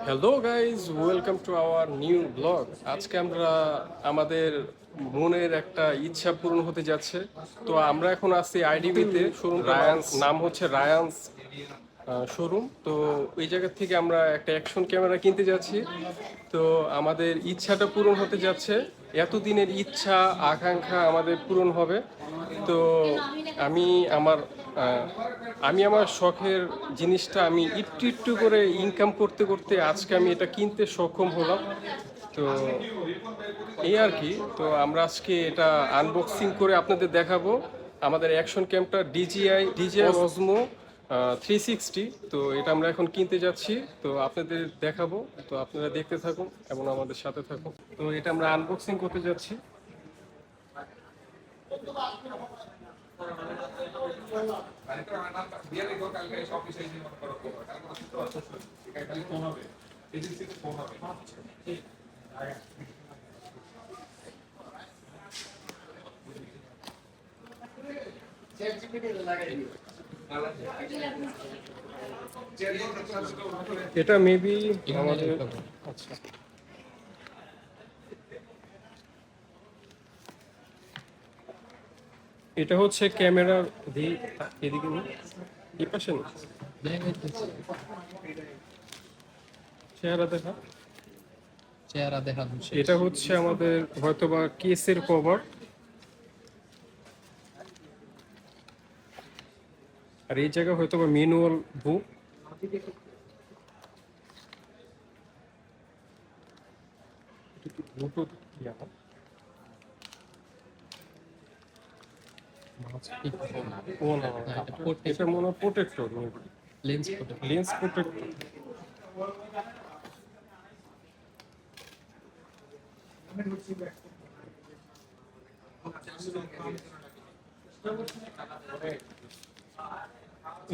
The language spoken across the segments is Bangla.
Hello guys, welcome to our new blog. আজকে আমরা আমাদের মনের একটা ইচ্ছা পূরণ হতে যাচ্ছে। তো আমরা এখন আছি আইডিবিতে। শোরুম রায়ান্স, নাম হচ্ছে রায়ান্স শোরুম। তো ওই জায়গা থেকে আমরা একটা অ্যাকশন ক্যামেরা কিনতে যাচ্ছি। তো আমাদের ইচ্ছাটা পূরণ হতে যাচ্ছে। এতদিনের ইচ্ছা আকাঙ্ক্ষা আমাদের পূরণ হবে। তো আমি আমার আহ, আমি আমার শখের জিনিসটা আমি একটু একটু করে ইনকাম করতে করতে আজকে আমি এটা কিনতে সক্ষম হলাম। তো এই আর কি। তো আমরা আজকে এটা আনবক্সিং করে আপনাদের দেখাবো। আমাদের অ্যাকশন ক্যামটা ডিজিআই অজমো 360। তো এটা আমরা এখন কিনতে যাচ্ছি। তো আপনাদের দেখাবো। তো আপনারা দেখতে থাকুন এবং আমাদের সাথে থাকুন। তো এটা আমরা আনবক্সিং করতে যাচ্ছি। এটা মেবি আমাদের, আচ্ছা, এটা হচ্ছে ক্যামেরার এদিকে এই পাশে না, চেহারা দেখা, চেহারা দেখানো এটা হচ্ছে আমাদের হয়তোবা কেসের কভার। আর এই জায়গায় হয়তোবা ম্যানুয়াল বুক। এটা মনে হয় প্রোটেক্টর, লেন্স প্রোটেক্টর।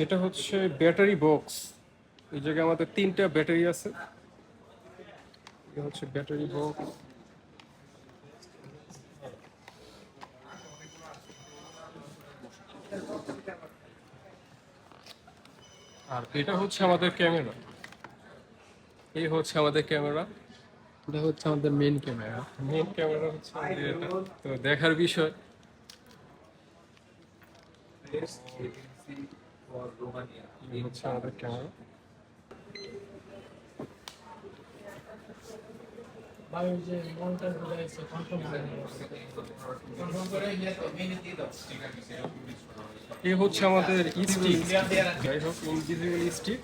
এটা হচ্ছে ব্যাটারি বক্স। এই জায়গায় আমাদের 3টা ব্যাটারি আছে। এটা হচ্ছে ব্যাটারি বক্স। আর এটা হচ্ছে আমাদের ক্যামেরা। এই হচ্ছে আমাদের ক্যামেরা। এটা হচ্ছে আমাদের মেইন ক্যামেরা। মেইন ক্যামেরা হচ্ছে আমাদের এটা। তো দেখার বিষয়। এই হচ্ছে আমাদের ক্যামেরা। এই হচ্ছে আমাদের স্টিক, যাই হোক ইনভিজিবল স্টিক।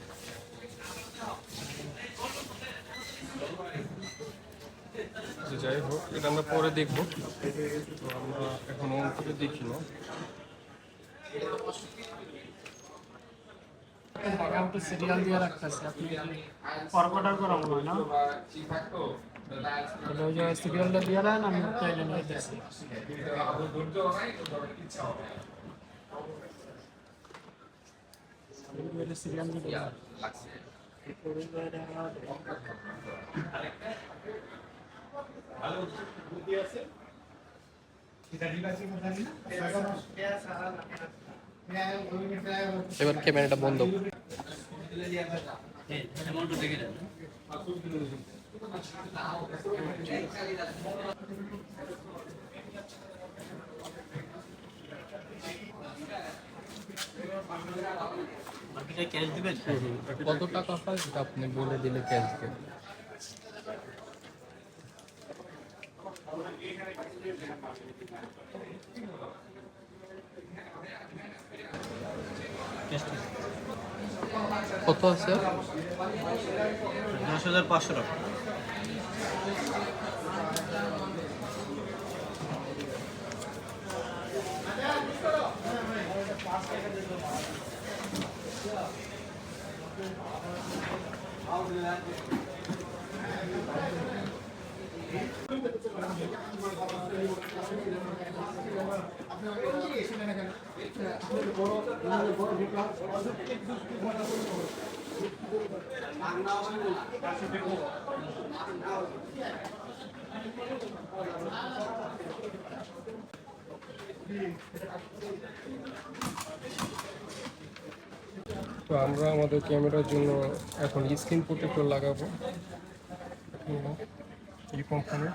যাই হোক, এটা আমরা পরে দেখবো। তো আমরা এখন অন করে দেখি না। সিরিয়াল দিয়ে রাখতেছে আপনি অর্ডার করা হয় না ওই যে সিরিয়ালটা দিয়ে দেন আমি চাইলে নিয়ে দিচ্ছি সিরিয়াল দিয়ে এবার ক্যামেরাটা বন্ধ। কত টাকা হয় সেটা আপনি বলে দিলে ক্যাশ দেন। কত আছে? 10,500 টাকা। তো তো আমরা আমাদের ক্যামেরার জন্য এখন স্ক্রিন প্রোটেক্টর লাগাবো এই কোম্পানি।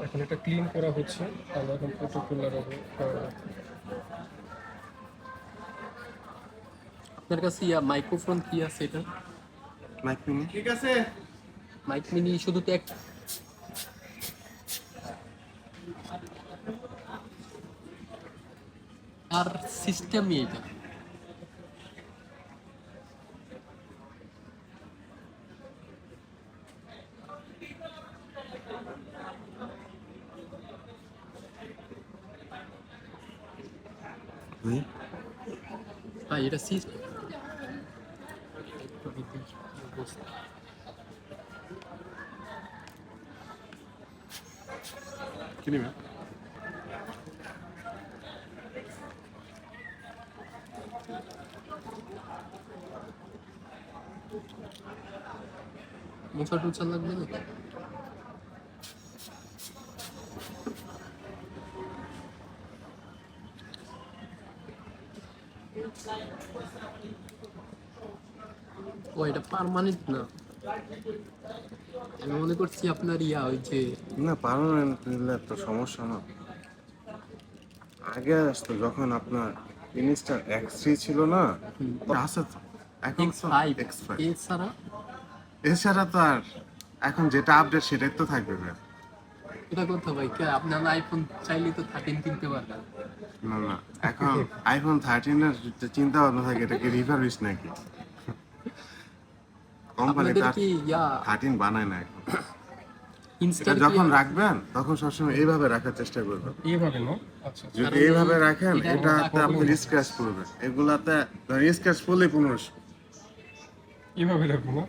এখন এটা ক্লিন করা হচ্ছে, আমরা এখন প্রোটেক্টর লাগাবো। আপনার কাছে মাইক্রোফোন কি আছে এটা? মাইক মিনি ঠিক আছে। মাইক মিনি শুধু তো এক আর সিস্টেমই এটা। হুই ভাই এটা সিস্টেম কি নিবে? মোছা টোছা লাগবে না? ও এটা পার্মানেন্ট না, আমি মনে করছি আপনার ওই যে না, পার্মানেন্ট নিলে তো সমস্যা না। আগে আসতো যখন আপনার ইনস্টার X3 ছিল না, তো আছে তো। এখন তো X5 X5 এছাড়া এছাড়া তো আর এখন যেটা আপডেট সেটাই তো থাকবে ভাই। এটা কথা ভাই, কে আপনার আইফোন চাইলেই তো 13 কিনতে পারবেন। না না, এখন আইফোন 13 এর যে চিন্তা ভাবনা থাকে, এটা কি রিফারবিশ নাকি? কোম্পানি আপনাদের তার কি 13 বানায় না এখন। ইনস্টা এটা যখন রাখবেন তখন সবসময় এইভাবে রাখার চেষ্টা করবেন। এইভাবে না? আচ্ছা যদি কারণ এইভাবে রাখেন এটা এটাতে আপনার স্ক্র্যাচ পড়বে। এগুলাতে স্ক্র্যাচ পড়লে 1500। এইভাবে রাখবো না?